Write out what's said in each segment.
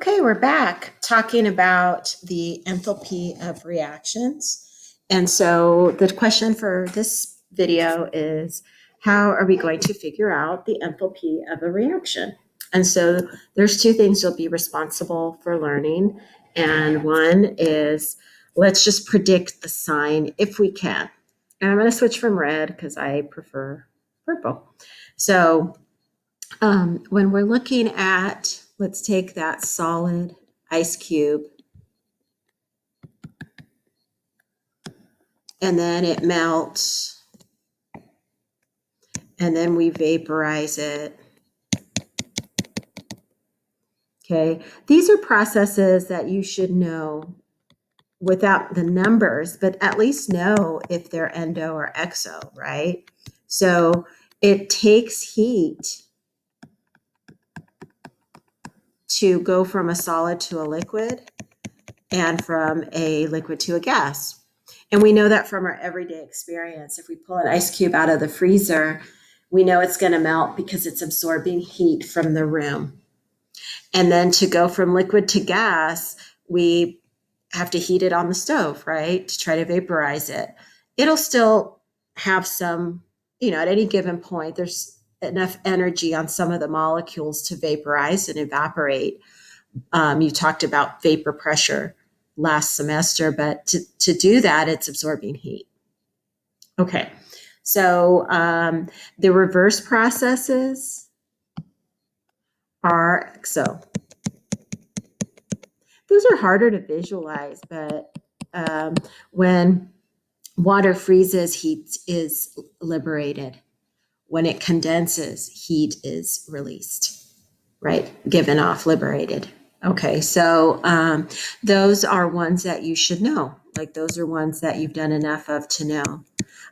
Okay, we're back talking about the enthalpy of reactions. And so the question for this video is, how are we going to figure out the enthalpy of a reaction? And so there's two things you'll be responsible for learning. And one is, let's just predict the sign if we can. And I'm going to switch from red because I prefer purple. So when we're looking at, let's take that solid ice cube, and then it melts, and then we vaporize it. Okay, these are processes that you should know without the numbers, but at least know if they're endo or exo, right? So it takes heat to go from a solid to a liquid and from a liquid to a gas. And we know that from our everyday experience. If we pull an ice cube out of the freezer, we know it's going to melt because it's absorbing heat from the room. And then to go from liquid to gas, we have to heat it on the stove, right? To try to vaporize it. It'll still have some, at any given point, there's enough energy on some of the molecules to vaporize and evaporate. You talked about vapor pressure last semester, but to do that, it's absorbing heat. Okay, so the reverse processes are exo. Those are harder to visualize, but when water freezes, heat is liberated. When it condenses, heat is released, right? Given off, liberated. Okay, so those are ones that you should know. Like those are ones that you've done enough of to know.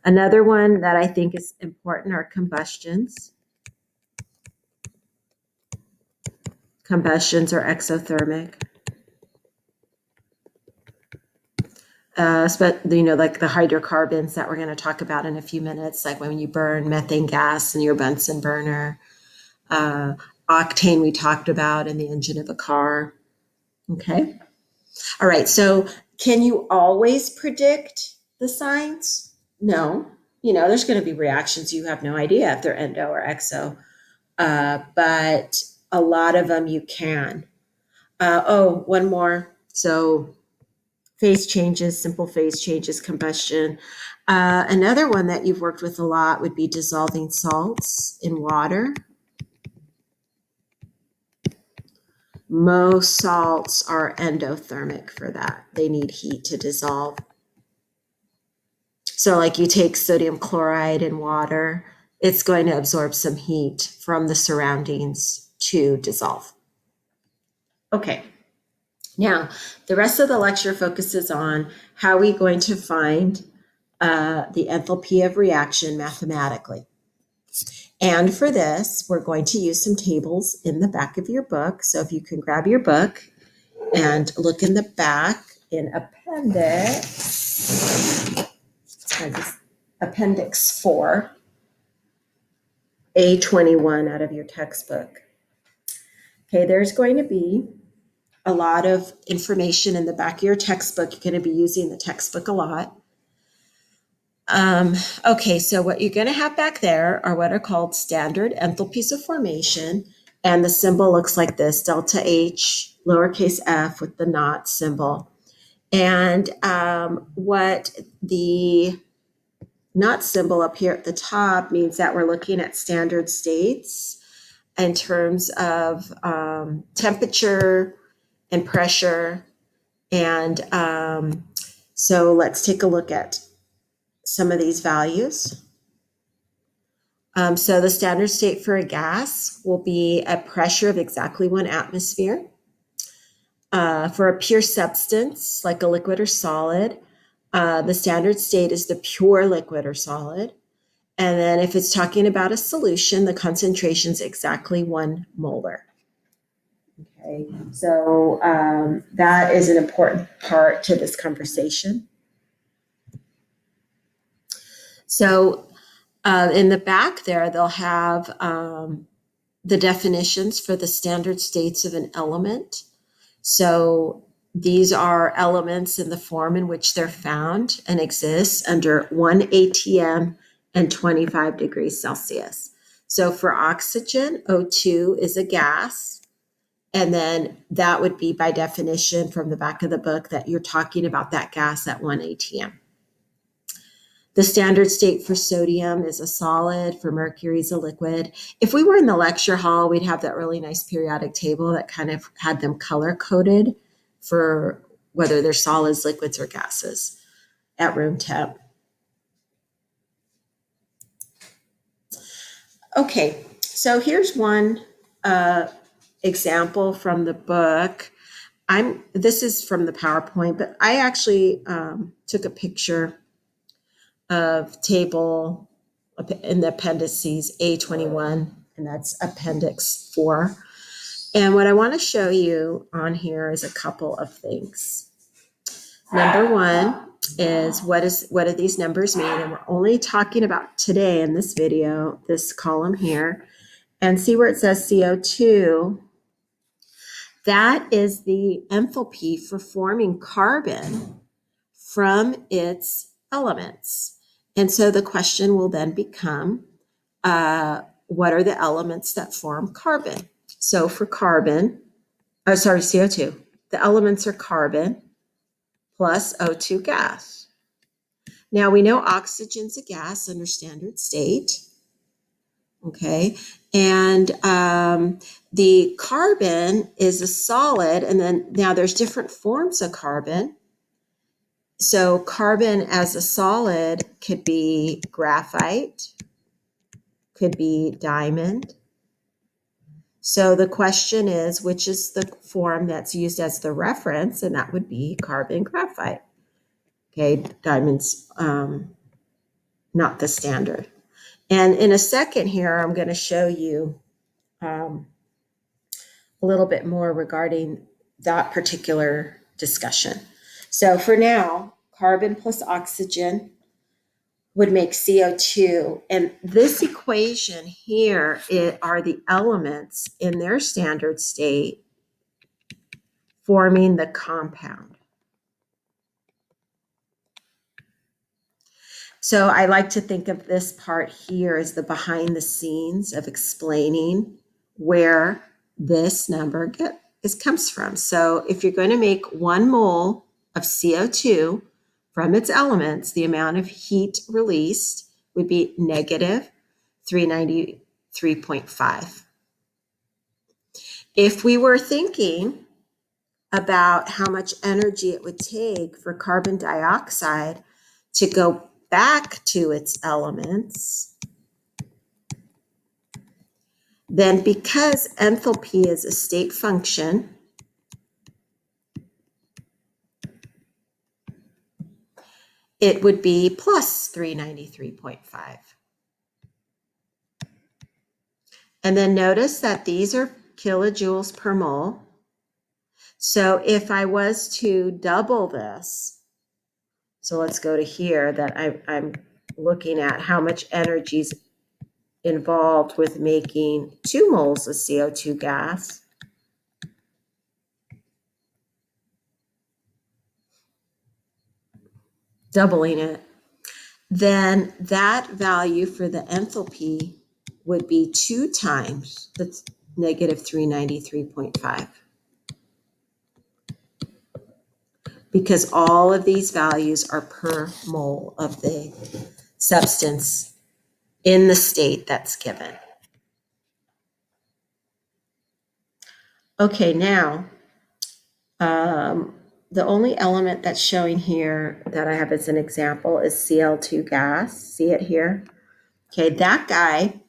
Another one that I think is important are combustions. Combustions are exothermic. Like the hydrocarbons that we're going to talk about in a few minutes, like when you burn methane gas in your Bunsen burner. Octane we talked about in the engine of a car. Okay. All right. So can you always predict the signs? No. There's going to be reactions you have no idea if they're endo or exo. But a lot of them you can. One more. So phase changes, simple phase changes, combustion. Another one that you've worked with a lot would be dissolving salts in water. Most salts are endothermic for that. They need heat to dissolve. So like you take sodium chloride in water, it's going to absorb some heat from the surroundings to dissolve. Okay. Now, the rest of the lecture focuses on how we're going to find the enthalpy of reaction mathematically. And for this, we're going to use some tables in the back of your book. So if you can grab your book and look in the back in appendix 4, A21 out of your textbook. Okay, there's going to be a lot of information in the back of your textbook. You're going to be using the textbook a lot. Okay, so what you're going to have back there are what are called standard enthalpies of formation. And the symbol looks like this, delta H, lowercase f with the not symbol. And what the not symbol up here at the top means that we're looking at standard states in terms of temperature and pressure. And so let's take a look at some of these values. So the standard state for a gas will be a pressure of exactly 1 atmosphere. For a pure substance, like a liquid or solid, the standard state is the pure liquid or solid. And then if it's talking about a solution, the concentration is exactly 1 molar. Okay, so that is an important part to this conversation. So in the back there, they'll have the definitions for the standard states of an element. So these are elements in the form in which they're found and exist under 1 atm and 25 degrees Celsius. So for oxygen, O2 is a gas. And then that would be by definition from the back of the book that you're talking about that gas at 1 atm. The standard state for sodium is a solid, for mercury is a liquid. If we were in the lecture hall, we'd have that really nice periodic table that kind of had them color coded for whether they're solids, liquids, or gases at room temp. Okay, so here's one example from the book. This is from the PowerPoint, but I actually took a picture of table in the appendices A21, and that's Appendix 4. And what I want to show you on here is a couple of things. Number one is what do these numbers mean? And we're only talking about today in this video, this column here. And see where it says CO2. That is the enthalpy for forming carbon from its elements. And so the question will then become, what are the elements that form carbon? So for CO2, the elements are carbon plus O2 gas. Now we know oxygen's a gas under standard state. Okay, and the carbon is a solid, and then now there's different forms of carbon. So carbon as a solid could be graphite, could be diamond. So the question is, which is the form that's used as the reference? And that would be carbon graphite. Okay, diamond's not the standard. And in a second here, I'm going to show you a little bit more regarding that particular discussion. So for now, carbon plus oxygen would make CO2. And this equation here are the elements in their standard state forming the compound. So I like to think of this part here as the behind the scenes of explaining where this number comes from. So if you're going to make 1 mole of CO2 from its elements, the amount of heat released would be negative 393.5. If we were thinking about how much energy it would take for carbon dioxide to go back to its elements, then because enthalpy is a state function, it would be plus 393.5. And then notice that these are kilojoules per mole. So if I was to double this, so let's go to here that I'm looking at how much energy is involved with making 2 moles of CO2 gas. Doubling it, then that value for the enthalpy would be 2 times the negative 393.5. Because all of these values are per mole of the substance in the state that's given. Okay, now, the only element that's showing here that I have as an example is Cl2 gas. See it here? Okay, that guy,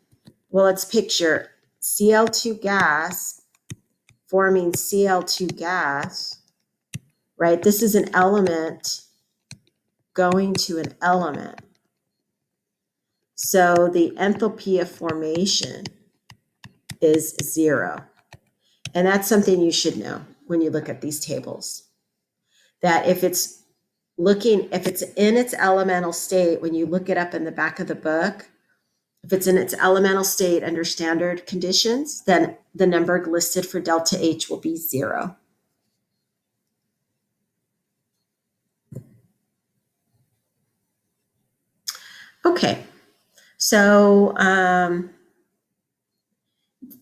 well, let's picture Cl2 gas forming Cl2 gas, right? This is an element going to an element. So the enthalpy of formation is 0. And that's something you should know when you look at these tables. That if it's in its elemental state, when you look it up in the back of the book, if it's in its elemental state under standard conditions, then the number listed for delta H will be 0. Okay, so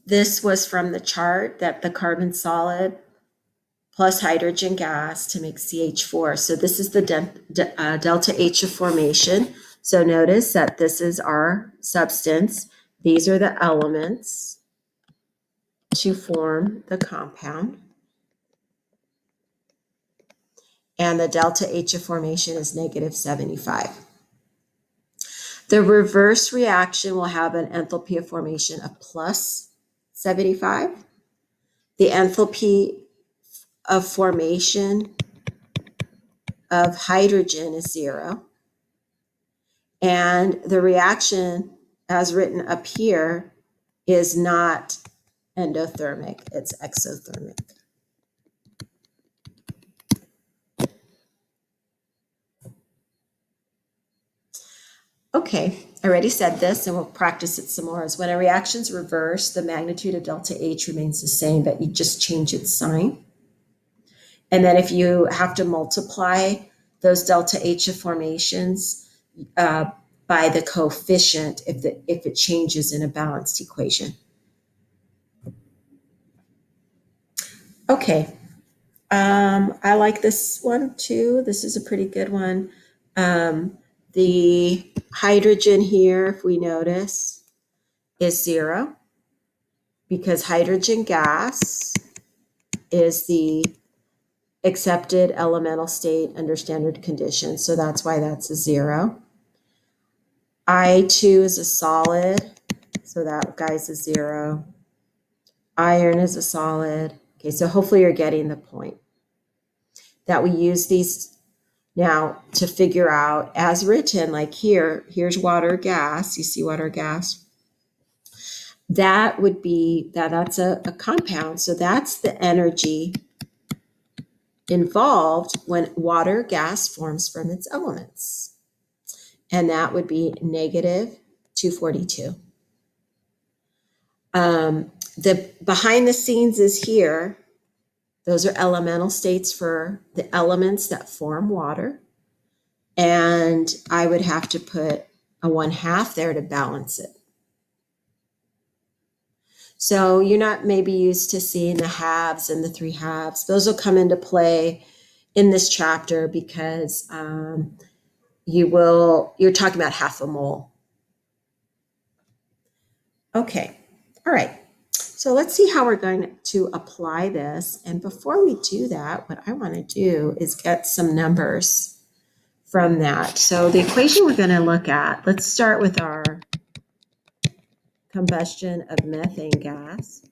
this was from the chart that the carbon solid plus hydrogen gas to make CH4. So this is the delta H of formation. So notice that this is our substance. These are the elements to form the compound. And the delta H of formation is negative 75. The reverse reaction will have an enthalpy of formation of plus 75. The enthalpy of formation of hydrogen is 0. And the reaction, as written up here, is not endothermic, it's exothermic. Okay, I already said this and we'll practice it some more. Is when a reaction's reversed, the magnitude of delta H remains the same, but you just change its sign. And then if you have to multiply those delta H of formations by the coefficient if it changes in a balanced equation. Okay, I like this one too. This is a pretty good one. The hydrogen here, if we notice, is 0 because hydrogen gas is the accepted elemental state under standard conditions. So that's why that's a 0. I2 is a solid, so that guy's a 0. Iron is a solid. Okay, so hopefully you're getting the point. That we use these now to figure out as written, like here's water, gas. You see water, gas. That would be, that's a compound. So that's the energy involved when water, gas forms from its elements. And that would be negative 242. The behind the scenes is here. Those are elemental states for the elements that form water. And I would have to put a 1/2 there to balance it. So you're not maybe used to seeing the halves and the 3/2. Those will come into play in this chapter because you're talking about 1/2 mole. Okay, all right. So let's see how we're going to apply this. And before we do that, what I want to do is get some numbers from that. So the equation we're going to look at, let's start with our combustion of methane gas.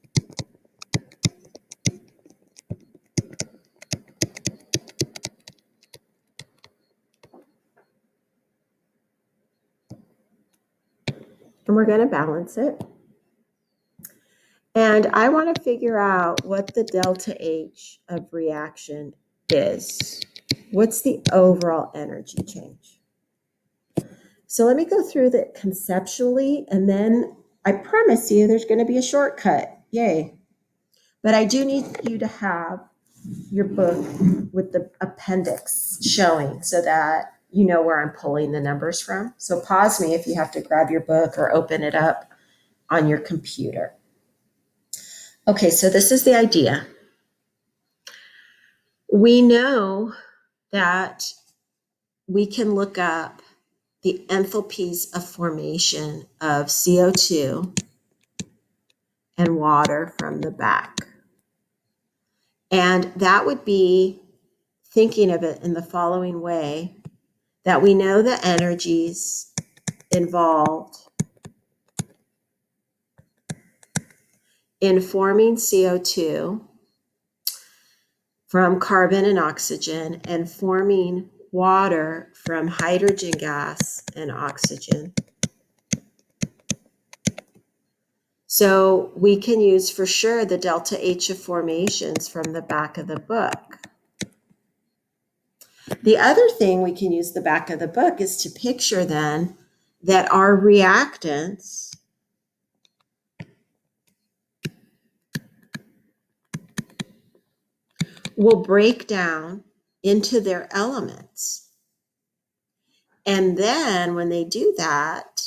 And we're going to balance it. And I want to figure out what the delta H of reaction is. What's the overall energy change? So let me go through that conceptually, and then I promise you there's going to be a shortcut. Yay. But I do need you to have your book with the appendix showing so that you know where I'm pulling the numbers from. So pause me if you have to grab your book or open it up on your computer. Okay, so this is the idea. We know that we can look up the enthalpies of formation of CO2 and water from the back. And that would be thinking of it in the following way, that we know the energies involved in forming CO2 from carbon and oxygen and forming water from hydrogen gas and oxygen. So we can use for sure the delta H of formations from the back of the book. The other thing we can use the back of the book is to picture then that our reactants will break down into their elements. And then when they do that,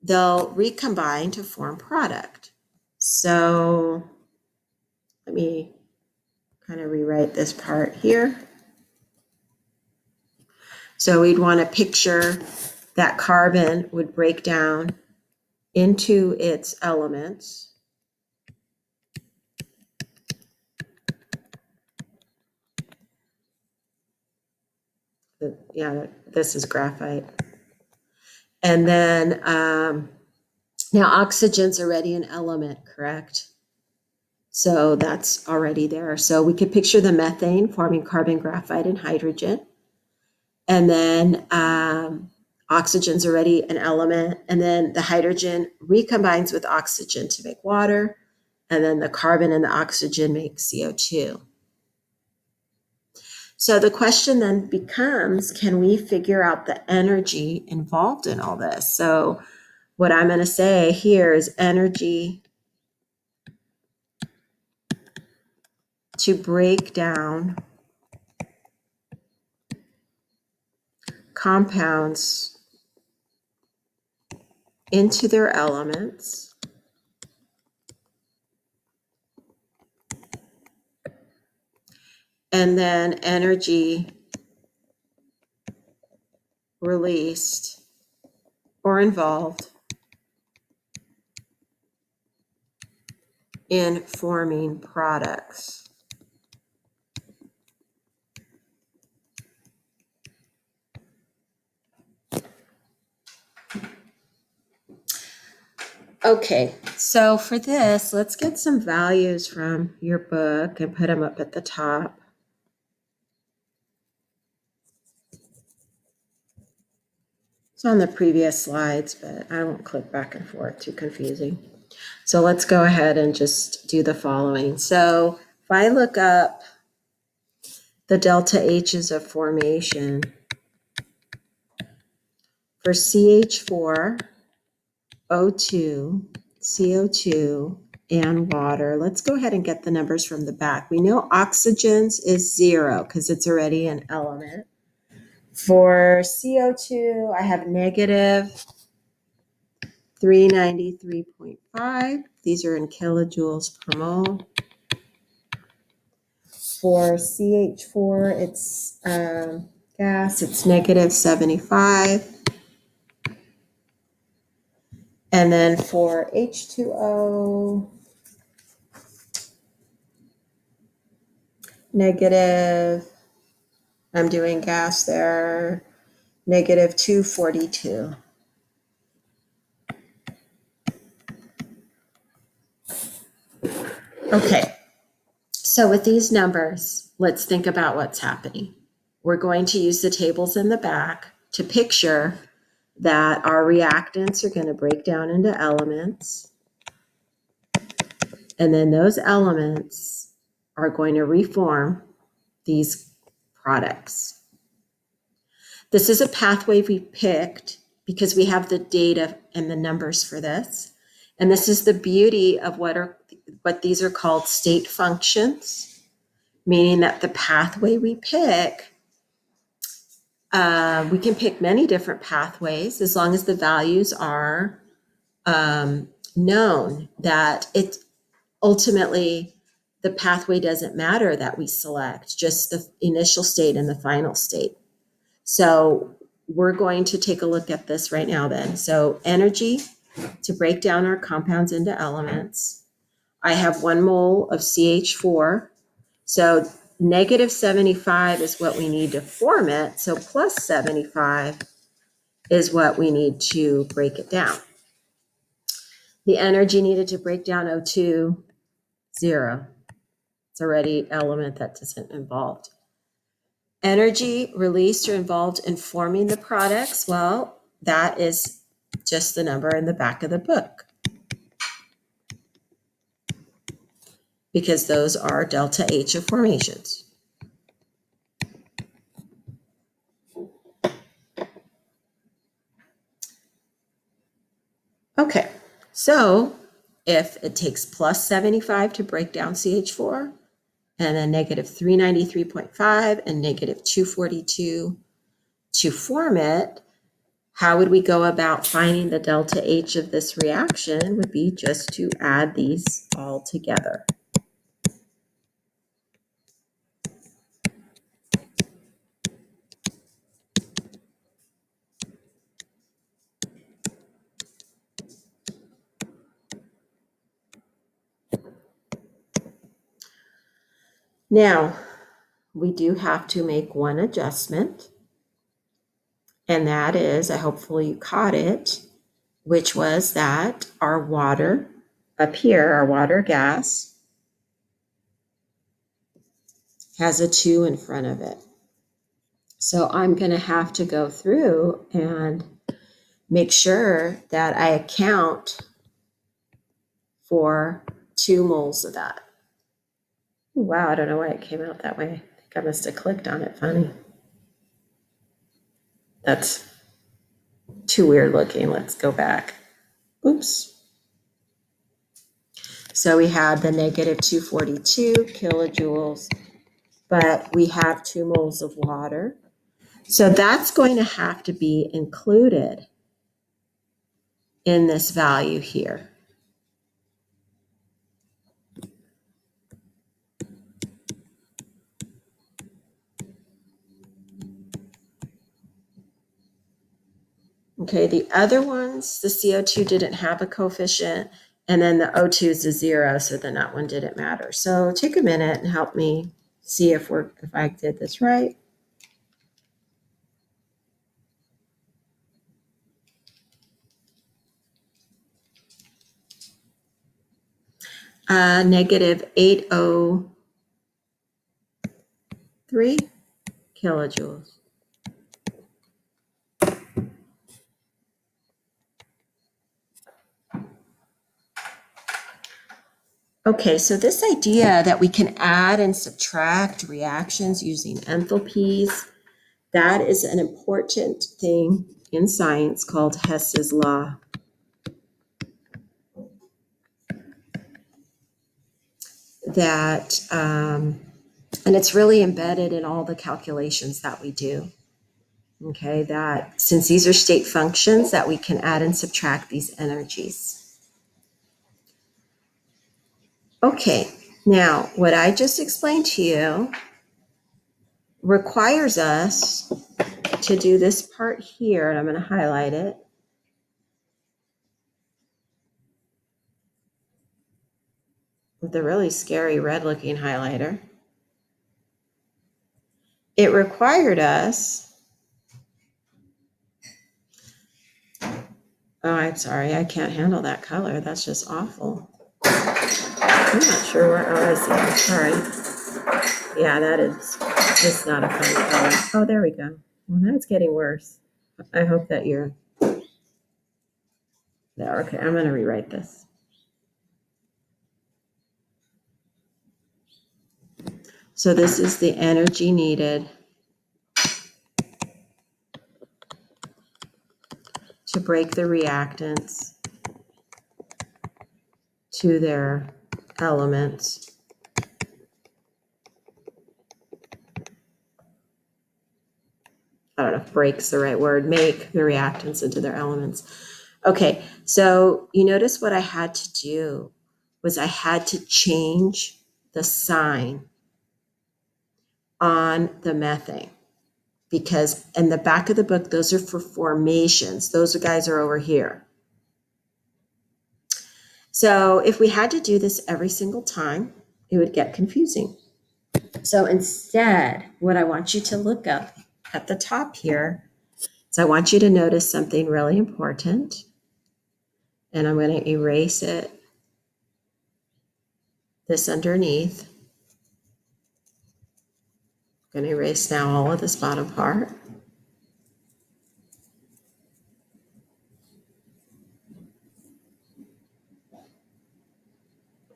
they'll recombine to form product. So let me kind of rewrite this part here. So we'd want to picture that carbon would break down into its elements. Yeah, this is graphite. And then now oxygen's already an element, correct? So that's already there. So we could picture the methane forming carbon, graphite, and hydrogen. And then oxygen's already an element. And then the hydrogen recombines with oxygen to make water. And then the carbon and the oxygen make CO2. So the question then becomes, can we figure out the energy involved in all this? So what I'm going to say here is energy to break down compounds into their elements, and then energy released or involved in forming products. Okay, so for this, let's get some values from your book and put them up at the top. It's on the previous slides, but I won't click back and forth, too confusing. So let's go ahead and just do the following. So if I look up the delta H's of formation for CH4, O2, CO2, and water, let's go ahead and get the numbers from the back. We know oxygen's is 0 because it's already an element. For CO2, I have negative 393.5. These are in kilojoules per mole. For CH4, it's gas, it's negative 75. And then for H2O, negative, I'm doing gas there, negative 242. Okay, so with these numbers, let's think about what's happening. We're going to use the tables in the back to picture that our reactants are going to break down into elements. And then those elements are going to reform these products. This is a pathway we picked because we have the data and the numbers for this. And this is the beauty of what these are called state functions, meaning that the pathway we pick, we can pick many different pathways as long as the values are known, that it ultimately the pathway doesn't matter that we select, just the initial state and the final state. So we're going to take a look at this right now then. So energy to break down our compounds into elements. I have 1 mole of CH4. So negative 75 is what we need to form it. So plus 75 is what we need to break it down. The energy needed to break down O2, 0. It's already element that isn't involved. Energy released or involved in forming the products, well, that is just the number in the back of the book, because those are delta H of formations. Okay, so if it takes plus 75 to break down CH4, and then negative 393.5 and negative 242 to form it, how would we go about finding the delta H of this reaction? Would be just to add these all together. Now, we do have to make one adjustment, and that is, hopefully you caught it, which was that our water up here, our water gas, has a 2 in front of it. So I'm going to have to go through and make sure that I account for 2 moles of that. Wow, I don't know why it came out that way. I think I must have clicked on it funny. That's too weird looking. Let's go back. Oops. So we have the negative 242 kilojoules, but we have 2 moles of water. So that's going to have to be included in this value here. Okay, the other ones, the CO2 didn't have a coefficient, and then the O2 is a 0, so then that one didn't matter. So take a minute and help me see if I did this right. Negative 803 kilojoules. Okay, so this idea that we can add and subtract reactions using enthalpies, that is an important thing in science called Hess's law. That, and it's really embedded in all the calculations that we do. Okay, that since these are state functions, that we can add and subtract these energies. Okay, now what I just explained to you requires us to do this part here, and I'm going to highlight it. With a really scary red looking highlighter. It required us, oh, I'm sorry, I can't handle that color. That's just awful. I'm not sure where, oh, I see, I'm sorry. Yeah, that is just not a fun color. Oh, there we go. Well, that's getting worse. I hope that you're there. Okay, I'm going to rewrite this. So this is the energy needed to break the reactants to their elements. I don't know if break's the right word, make the reactants into their elements. Okay, so you notice what I had to do was I had to change the sign on the methane, because in the back of the book, those are for formations. Those guys are over here. So if we had to do this every single time, it would get confusing. So instead, what I want you to look up at the top here is I want you to notice something really important. And I'm going to erase it, this underneath. I'm going to erase now all of this bottom part.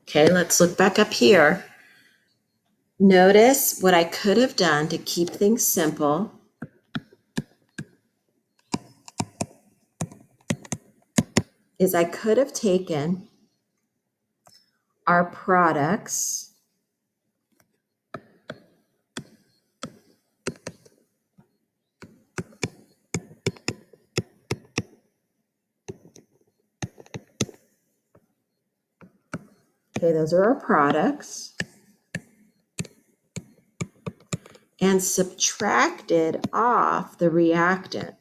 Okay, let's look back up here. Notice what I could have done to keep things simple. Is I could have taken our products Okay, those are our products. And subtracted off the reactant.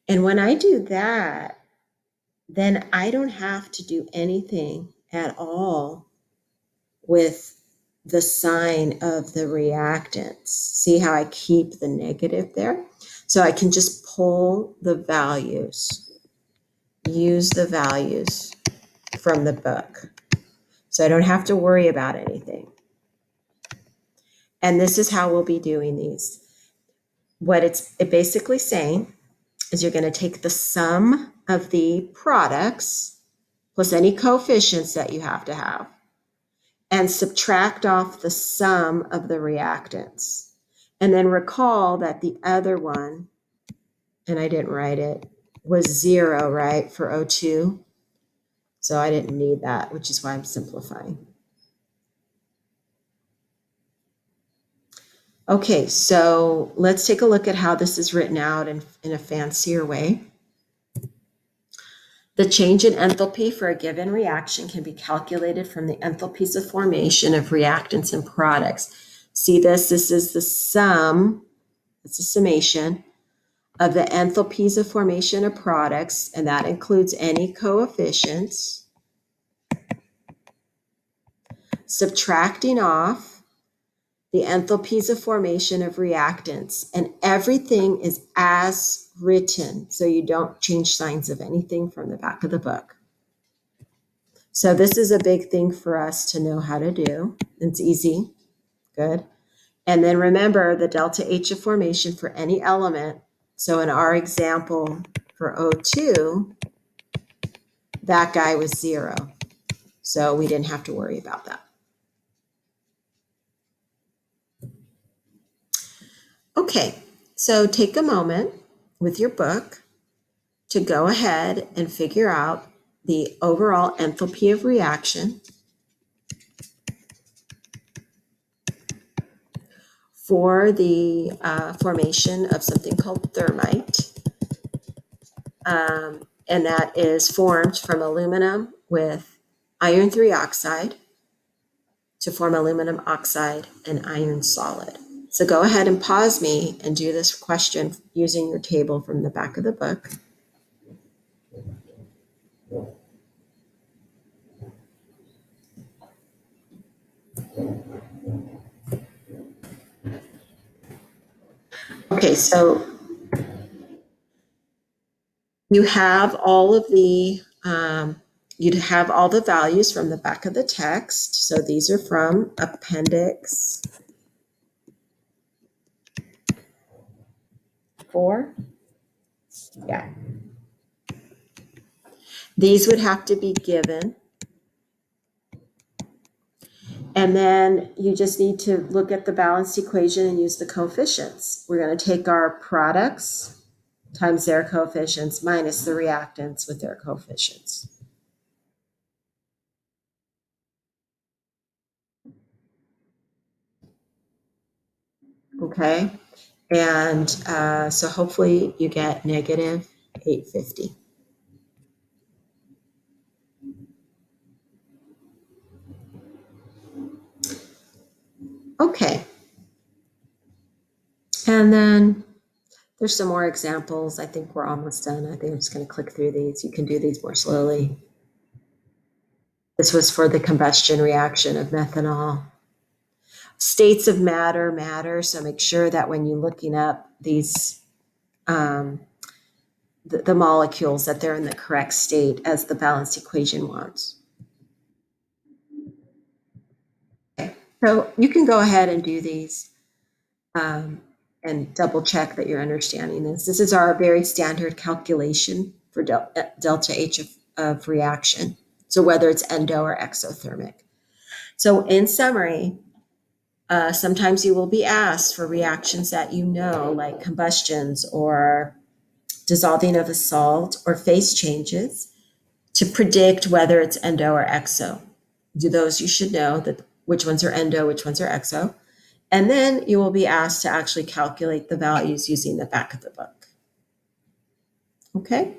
And when I do that, then I don't have to do anything at all with the sign of the reactants. See how I keep the negative there? So I can just pull the values, use the values from the book. So I don't have to worry about anything. And this is how we'll be doing these. What it's basically saying is you're going to take the sum of the products plus any coefficients that you have to have and subtract off the sum of the reactants. And then recall that the other one, and I didn't write it, was 0, right, for O2. So I didn't need that, which is why I'm simplifying. Okay, so let's take a look at how this is written out in a fancier way. The change in enthalpy for a given reaction can be calculated from the enthalpies of formation of reactants and products. See this? This is the sum, it's a summation of the enthalpies of formation of products, and that includes any coefficients, subtracting off the enthalpies of formation of reactants, and everything is as written, so you don't change signs of anything from the back of the book. So this is a big thing for us to know how to do. It's easy, good. And then remember the delta H of formation for any element. So in our example for O2, that guy was 0. So we didn't have to worry about that. Okay, so take a moment with your book to go ahead and figure out the overall enthalpy of reaction for the formation of something called thermite. And that is formed from aluminum with iron 3 oxide to form aluminum oxide and iron solid. So go ahead and pause me and do this question using your table from the back of the book. Okay, so you have all of the you'd have all the values from the back of the text. So these are from Appendix 4. Yeah. These would have to be given. And then you just need to look at the balanced equation and use the coefficients. We're going to take our products times their coefficients minus the reactants with their coefficients. Okay, and so hopefully you get negative 850. Okay, and then there's some more examples. I think we're almost done. I think I'm just going to click through these. You can do these more slowly. This was for the combustion reaction of methanol. States of matter matter, so make sure that when you're looking up these the molecules that they're in the correct state as the balanced equation wants. Okay. So you can go ahead and do these and double check that you're understanding this. This is our very standard calculation for delta H of reaction. So whether it's endo or exothermic. So in summary, sometimes you will be asked for reactions that you know, like combustions or dissolving of a salt or phase changes, to predict whether it's endo or exo. Do those you should know that which ones are endo, which ones are exo. And then you will be asked to actually calculate the values using the back of the book. Okay?